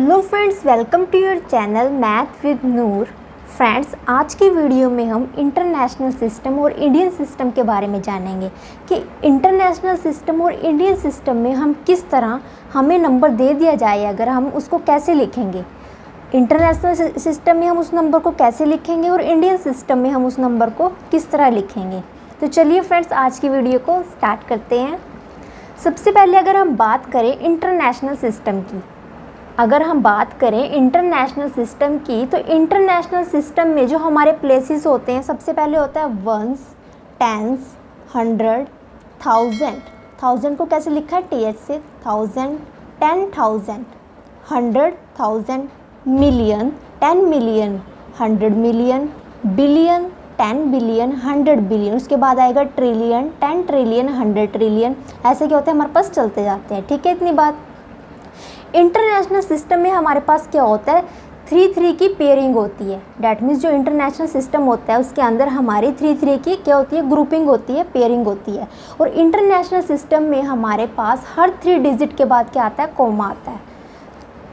Hello friends, welcome to your channel math with Noor. Friends, आज की video में हम इंटरनेशनल सिस्टम और इंडियन सिस्टम के बारे में जानेंगे कि इंटरनेशनल सिस्टम और इंडियन सिस्टम में हम किस तरह हमें नंबर दे दिया जाए अगर हम उसको कैसे लिखेंगे। इंटरनेशनल सिस्टम में हम उस नंबर को कैसे लिखेंगे और इंडियन सिस्टम में हम उस नंबर को किस तरह लिखेंगे। तो चलिए फ्रेंड्स, आज की वीडियो को स्टार्ट करते हैं। सबसे पहले अगर हम बात करें इंटरनेशनल सिस्टम की, अगर हम बात करें इंटरनेशनल सिस्टम की, तो इंटरनेशनल सिस्टम में जो हमारे प्लेसेस होते हैं, सबसे पहले होता है वंस, टेंस, 100, 1000। 1000 को कैसे लिखा है? TH से 1000, 10,000, 100,000, million, 10 million, 100 million, billion, 10 billion, 100 billion. उसके बाद आएगा ट्रिलियन, 10 ट्रिलियन, 100 ट्रिलियन। ऐसे क्या होता है, हमारे पास चलते जाते हैं। ठीक है, इतनी बात। इंटरनेशनल सिस्टम में हमारे पास क्या होता है, 3-3 की पेयरिंग होती है। डैट मीन्स जो इंटरनेशनल सिस्टम होता है उसके अंदर हमारी 3-3 की क्या होती है, ग्रुपिंग होती है, पेयरिंग होती है। और इंटरनेशनल सिस्टम में हमारे पास हर 3 डिजिट के बाद क्या आता है, कोमा आता है।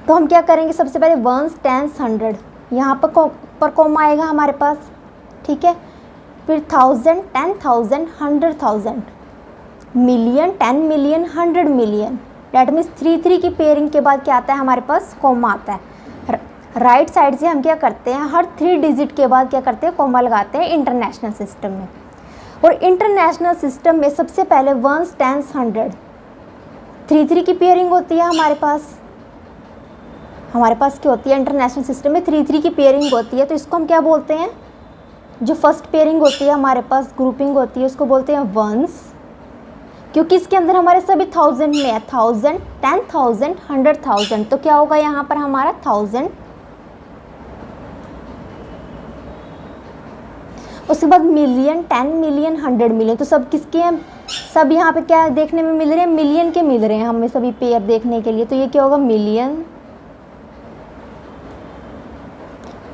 तो हम क्या करेंगे, सबसे पहले वंस, टेंस, 100, यहाँ पर कोमा आएगा हमारे पास। ठीक है, फिर 1000, 10,000, 100,000, million, 10 million, 100 million. That means 3-3 की पेयरिंग के बाद क्या आता है, हमारे पास कोमा आता है। राइट साइड से हम क्या करते हैं, हर 3 डिजिट के बाद क्या करते हैं, कोमा लगाते हैं इंटरनेशनल सिस्टम में। और इंटरनेशनल सिस्टम में सबसे पहले वंस, टेंस, 100, 3-3 की पेयरिंग होती है हमारे पास। हमारे पास क्या होती है, इंटरनेशनल सिस्टम में 3-3 की पेयरिंग होती है। तो इसको हम क्या बोलते हैं, जो फर्स्ट पेयरिंग होती है हमारे पास, ग्रुपिंग होती है, उसको बोलते हैं वंस, क्योंकि इसके अंदर हमारे सभी 1000 में है। 1000, 10,000, 100,000, तो क्या होगा यहाँ पर हमारा 1000। उसके बाद मिलियन, 10 मिलियन, 100 मिलियन। तो सब किसके हैं, सब यहाँ पे क्या देखने में मिल रहे हैं, मिलियन के मिल रहे हैं हमें सभी पेयर देखने के लिए। तो ये क्या होगा, मिलियन।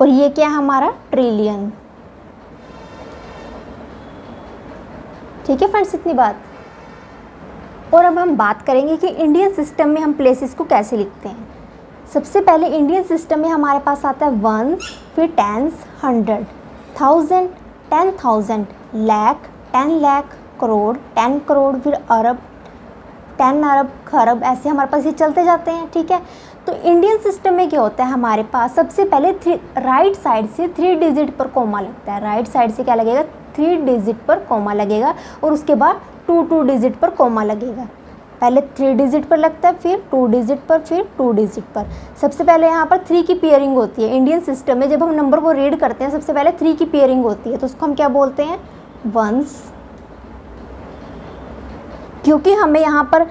और ये क्या है हमारा, ट्रिलियन। ठीक है फ्रेंड्स, इतनी बात। और अब हम बात करेंगे कि इंडियन सिस्टम में हम प्लेसेस को कैसे लिखते हैं। सबसे पहले इंडियन सिस्टम में हमारे पास आता है वंस, फिर टेंस, 100, 1000, 10,000, लाख, 10 लाख, करोड़, 10 करोड़, फिर अरब, 10 अरब, खरब। ऐसे हमारे पास ये चलते जाते हैं। ठीक है, तो इंडियन सिस्टम में क्या होता है, हमारे पास सबसे पहले राइट साइड से 3 डिजिट पर कोमा लगता है। राइट साइड से क्या लगेगा, 3 डिजिट पर कोमा लगेगा। और उसके बाद 2 डिजिट पर कोमा लगेगा। पहले 3 डिजिट पर लगता है, फिर 2 डिजिट पर, फिर 2 डिजिट पर। सबसे पहले यहाँ पर 3 की पेयरिंग होती है। इंडियन सिस्टम में जब हम नंबर को रीड करते हैं, सबसे पहले 3 की पेयरिंग होती है। तो उसको हम क्या बोलते हैं, वंस। क्योंकि हमें यहाँ पर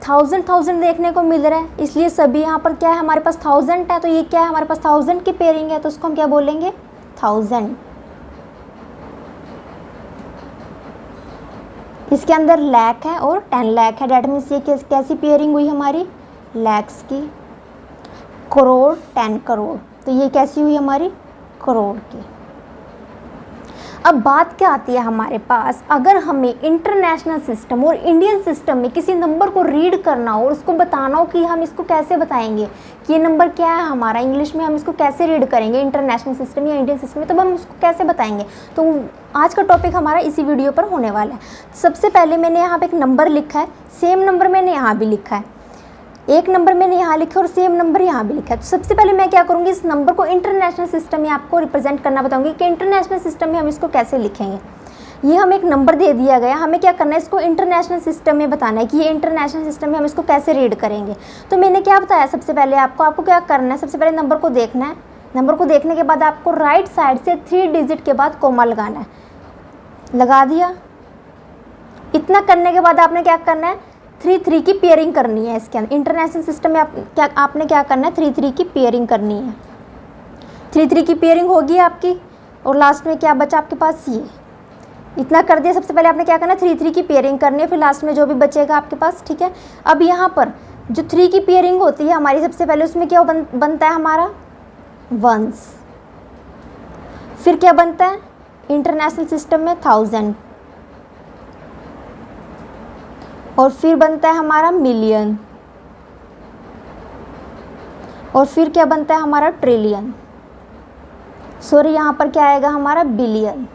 1000 देखने को मिल रहा है, इसलिए सभी यहाँ पर क्या है, हमारे पास 1000 है। तो ये क्या है, हमारे पास 1000 की पेयरिंग है, तो उसको हम क्या बोलेंगे, 1000। इसके अंदर लाख है और 10 लाख है। डैट मीन्स ये कैसी पेयरिंग हुई हमारी, लैक्स की। करोड़, 10 करोड़, तो ये कैसी हुई हमारी, करोड़ की। अब बात क्या आती है हमारे पास, अगर हमें इंटरनेशनल सिस्टम और इंडियन सिस्टम में किसी नंबर को रीड करना हो और उसको बताना हो कि हम इसको कैसे बताएंगे कि ये नंबर क्या है हमारा, इंग्लिश में हम इसको कैसे रीड करेंगे इंटरनेशनल सिस्टम या इंडियन सिस्टम में, तो हम उसको कैसे बताएंगे। तो आज का टॉपिक हमारा इसी वीडियो पर होने वाला है। सबसे पहले मैंने यहाँ पर एक नंबर लिखा है, सेम नंबर मैंने यहाँ भी लिखा है, एक नंबर मैंने यहाँ लिखा और सेम नंबर यहाँ भी लिखा है। तो सबसे पहले मैं क्या करूँगी, इस नंबर को इंटरनेशनल सिस्टम में आपको रिप्रेजेंट करना बताऊँगी कि इंटरनेशनल सिस्टम में हम इसको कैसे लिखेंगे। ये हमें एक नंबर दे दिया गया, हमें क्या करना है, इसको इंटरनेशनल सिस्टम में बताना है कि ये इंटरनेशनल सिस्टम में हम इसको कैसे रीड करेंगे। तो मैंने क्या बताया, सबसे पहले आपको क्या करना है, सबसे पहले नंबर को देखना है। नंबर को देखने के बाद आपको राइट साइड से 3 डिजिट के बाद कोमा लगाना है। लगा दिया। इतना करने के बाद आपने क्या करना है, 3-3 की पेयरिंग करनी है। इसके अंदर इंटरनेशनल सिस्टम में आपने क्या करना है, 3-3 की पेयरिंग करनी है। 3-3 की पेयरिंग होगी आपकी, और लास्ट में क्या बचा आपके पास, ये इतना कर दिया। सबसे पहले आपने क्या करना है, 3-3 की पेयरिंग करनी है, फिर लास्ट में जो भी बचेगा आपके पास। ठीक है, अब यहाँ पर जो 3 की पेयरिंग होती है हमारी, सबसे पहले उसमें क्या बनता है हमारा, वंस। फिर क्या बनता है इंटरनेशनल सिस्टम में, 1000। और फिर बनता है हमारा मिलियन। और फिर क्या बनता है हमारा ट्रिलियन, सॉरी यहाँ पर क्या आएगा हमारा बिलियन,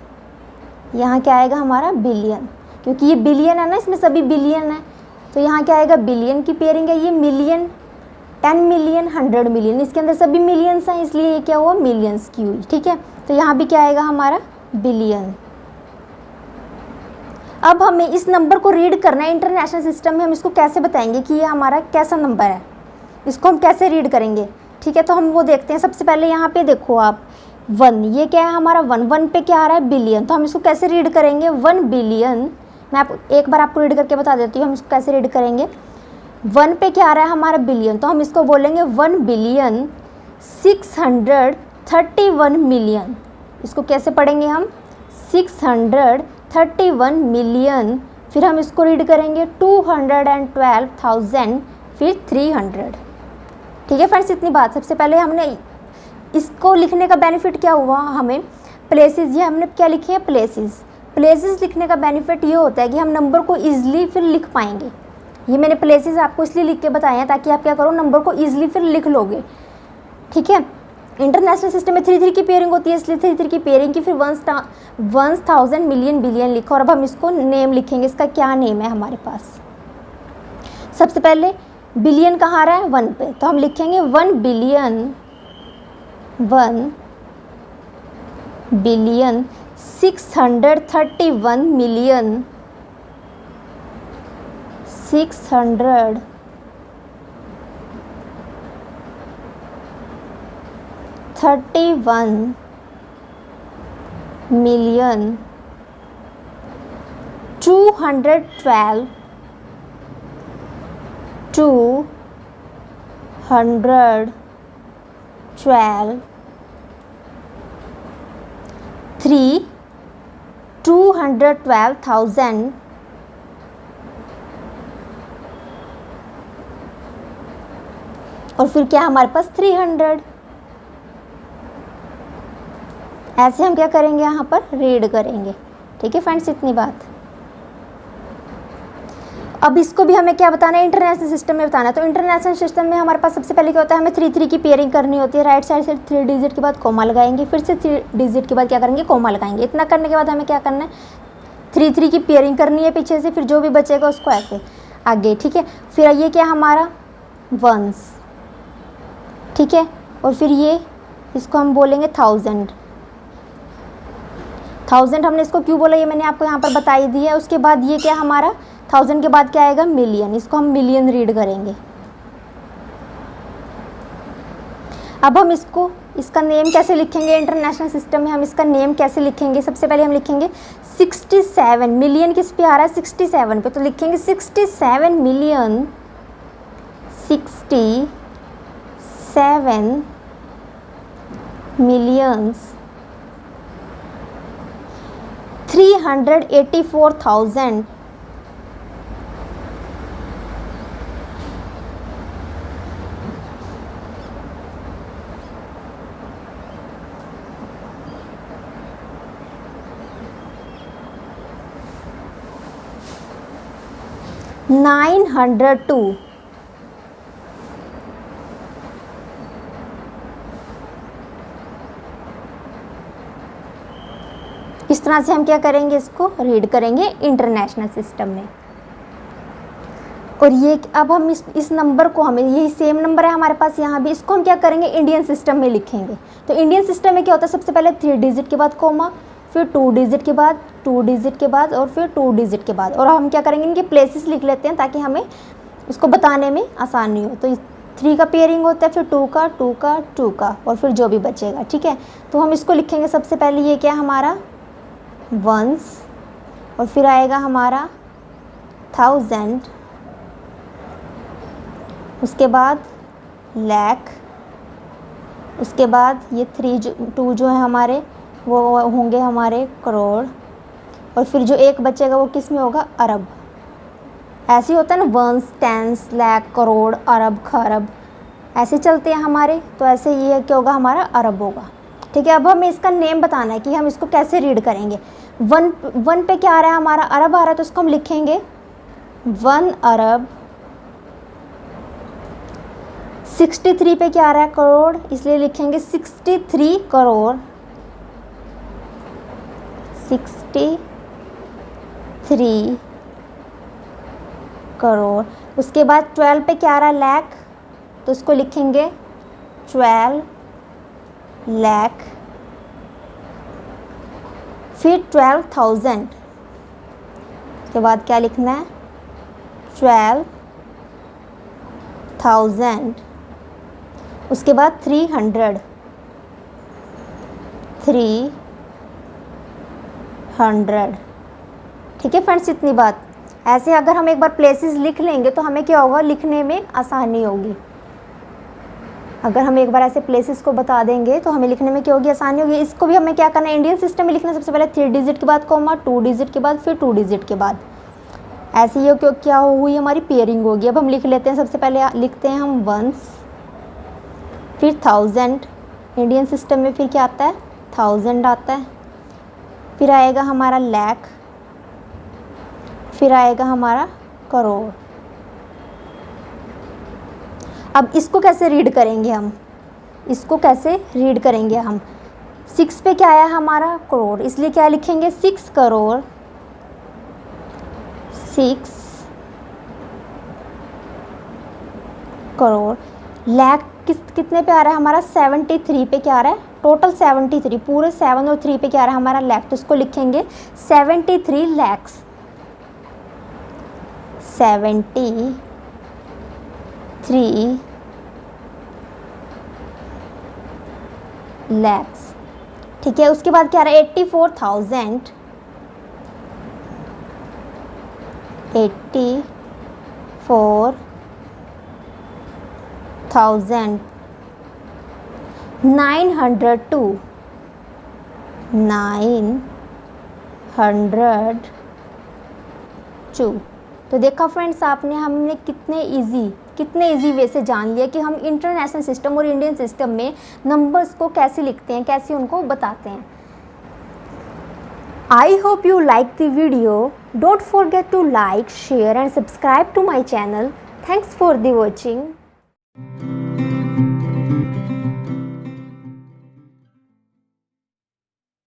यहाँ क्या आएगा हमारा बिलियन, क्योंकि ये बिलियन है ना, इसमें सभी बिलियन है, तो यहाँ क्या आएगा बिलियन की पेयरिंग है। ये मिलियन, 10 मिलियन, 100 मिलियन, इसके अंदर सभी मिलियंस हैं, इसलिए ये क्या हुआ मिलियंस की हुई। ठीक है, तो यहाँ भी क्या आएगा हमारा बिलियन। अब हमें इस नंबर को रीड करना है इंटरनेशनल सिस्टम में, हम इसको कैसे बताएंगे कि ये हमारा कैसा नंबर है, इसको हम कैसे रीड करेंगे। ठीक है, तो हम वो देखते हैं। सबसे पहले यहाँ पे देखो आप 1, ये क्या है हमारा 1, 1 पे क्या आ रहा है बिलियन, तो हम इसको कैसे रीड करेंगे 1 बिलियन। मैं एक बार आपको रीड करके बता देती हूँ हम इसको कैसे रीड करेंगे। 1 पे क्या आ रहा है हमारा बिलियन, तो हम इसको बोलेंगे 1 बिलियन 631 मिलियन। इसको कैसे पढ़ेंगे हम 631 मिलियन, फिर हम इसको रीड करेंगे 212,000 फिर 300। ठीक है फ्रेंड्स, इतनी बात। सबसे पहले हमने इसको लिखने का बेनिफिट क्या हुआ हमें, प्लेसेस, ये हमने क्या लिखे हैं प्लेसेस लिखने का बेनिफिट ये होता है कि हम नंबर को ईजिली फिर लिख पाएंगे। ये मैंने प्लेसेस आपको इसलिए लिख के बताए हैं ताकि आप क्या करो नंबर को ईजिली फिर लिख लोगे। ठीक है, इंटरनेशनल सिस्टम में 3 की पेयरिंग होती है, इसलिए 3 की पेयरिंग की फिर 1000 मिलियन बिलियन लिखा। और अब हम इसको नेम लिखेंगे, इसका क्या नेम है हमारे पास। सबसे पहले बिलियन कहाँ आ रहा है 1 पे, तो हम लिखेंगे 1 बिलियन 631 मिलियन 631 मिलियन 212 212,000 और फिर क्या हमारे पास 300। ऐसे हम क्या करेंगे यहाँ पर रीड करेंगे। ठीक है फ्रेंड्स, इतनी बात। अब इसको भी हमें क्या बताना है इंटरनेशनल सिस्टम में बताना है। तो इंटरनेशनल सिस्टम में हमारे पास सबसे पहले क्या होता है, हमें 3 की पेयरिंग करनी होती है। राइट साइड से 3 डिजिट के बाद कोमा लगाएंगे, फिर से 3 डिजिट के बाद क्या करेंगे कोमा लगाएंगे। इतना करने के बाद हमें क्या करना है 3 की पेयरिंग करनी है पीछे से, फिर जो भी बचेगा उसको ऐसे आगे। ठीक है, फिर ये क्या हमारा वंस। ठीक है, और फिर ये इसको हम बोलेंगे 1000 हमने इसको क्यों बोला ये मैंने आपको यहाँ पर बताई दी है। उसके बाद ये क्या हमारा 1000 के बाद क्या आएगा मिलियन, इसको हम मिलियन रीड करेंगे। अब हम इसका नेम कैसे लिखेंगे इंटरनेशनल सिस्टम में, हम इसका नेम कैसे लिखेंगे। सबसे पहले हम लिखेंगे 67, मिलियन किस पे आ रहा है 67 पे, तो लिखेंगे 67 मिलियन 67 मिलियंस 384,000 902 इस तरह से हम क्या करेंगे इसको रीड करेंगे इंटरनेशनल सिस्टम में। और ये अब हम इस नंबर को हमें यही सेम नंबर है हमारे पास यहाँ भी, इसको हम क्या करेंगे इंडियन सिस्टम में लिखेंगे। तो इंडियन सिस्टम में क्या होता है सबसे पहले 3 डिजिट के बाद कोमा, फिर 2 डिजिट के बाद 2 डिजिट के बाद और फिर 2 डिजिट के बाद। और हम क्या करेंगे इनके प्लेसेस लिख लेते हैं ताकि हमें उसको बताने में आसानी हो। तो 3 का पेयरिंग होता है, फिर 2 का 2 का 2 का और फिर जो भी बचेगा। ठीक है, तो हम इसको लिखेंगे सबसे पहले ये क्या हमारा वंस, और फिर आएगा हमारा 1000, उसके बाद लाख, उसके बाद ये 2 जो है हमारे वो होंगे हमारे करोड़, और फिर जो एक बचेगा वो किस में होगा अरब। ऐसे ही होता है ना वंस, टेंस, लाख, करोड़, अरब, खरब, ऐसे चलते हैं हमारे। तो ऐसे ये क्या होगा हमारा अरब होगा। ठीक है, अब हमें इसका नेम बताना है कि हम इसको कैसे रीड करेंगे। 1 पे क्या आ रहा है हमारा अरब आ रहा है, तो इसको हम लिखेंगे 1 अरब 63 पे क्या आ रहा है करोड़, इसलिए लिखेंगे 63 करोड़, 63 करोड़। उसके बाद 12 पे क्या आ रहा है लाख, तो इसको लिखेंगे 12 लाख। फिर 12,000, उसके बाद क्या लिखना है 12,000। उसके बाद 300, ठीक है फ्रेंड्स, इतनी बात। ऐसे अगर हम एक बार प्लेसेस लिख लेंगे तो हमें क्या होगा, लिखने में आसानी होगी। अगर हम एक बार ऐसे प्लेसेस को बता देंगे तो हमें लिखने में क्या होगी, आसानी होगी। इसको भी हमें क्या करना है, इंडियन सिस्टम में लिखना है। सबसे पहले 3 डिजिट के बाद कॉमा, 2 डिजिट के बाद, फिर 2 डिजिट के बाद। ऐसे ही क्या हुई, हमारी पेयरिंग होगी। अब हम लिख लेते हैं, सबसे पहले लिखते हैं हम वंस, फिर 1000। इंडियन सिस्टम में फिर क्या आता है 1000 आता है, फिर आएगा हमारा लाख, फिर आएगा हमारा करोड़। अब इसको कैसे रीड करेंगे हम, इसको कैसे रीड करेंगे हम। 6 पे क्या आया हमारा करोड़, इसलिए क्या लिखेंगे 6 करोड़, 6 करोड़। लाख कितने पे आ रहा है हमारा 73 पे क्या आ रहा है, टोटल 73, पूरे 7 और 3 पे क्या आ रहा है हमारा लाख, तो इसको लिखेंगे 73 लैक्स, 73 लैक्स, ठीक है। उसके बाद क्या आ रहा है 84,000, 84,902, 902। तो देखा फ्रेंड्स आपने, हमने कितने इजी वे से जान लिया कि हम इंटरनेशनल सिस्टम और इंडियन सिस्टम में नंबर्स को कैसे लिखते हैं, कैसे उनको बताते हैं। I hope you like the video. Don't forget to like, share and subscribe to my channel. Thanks for the watching.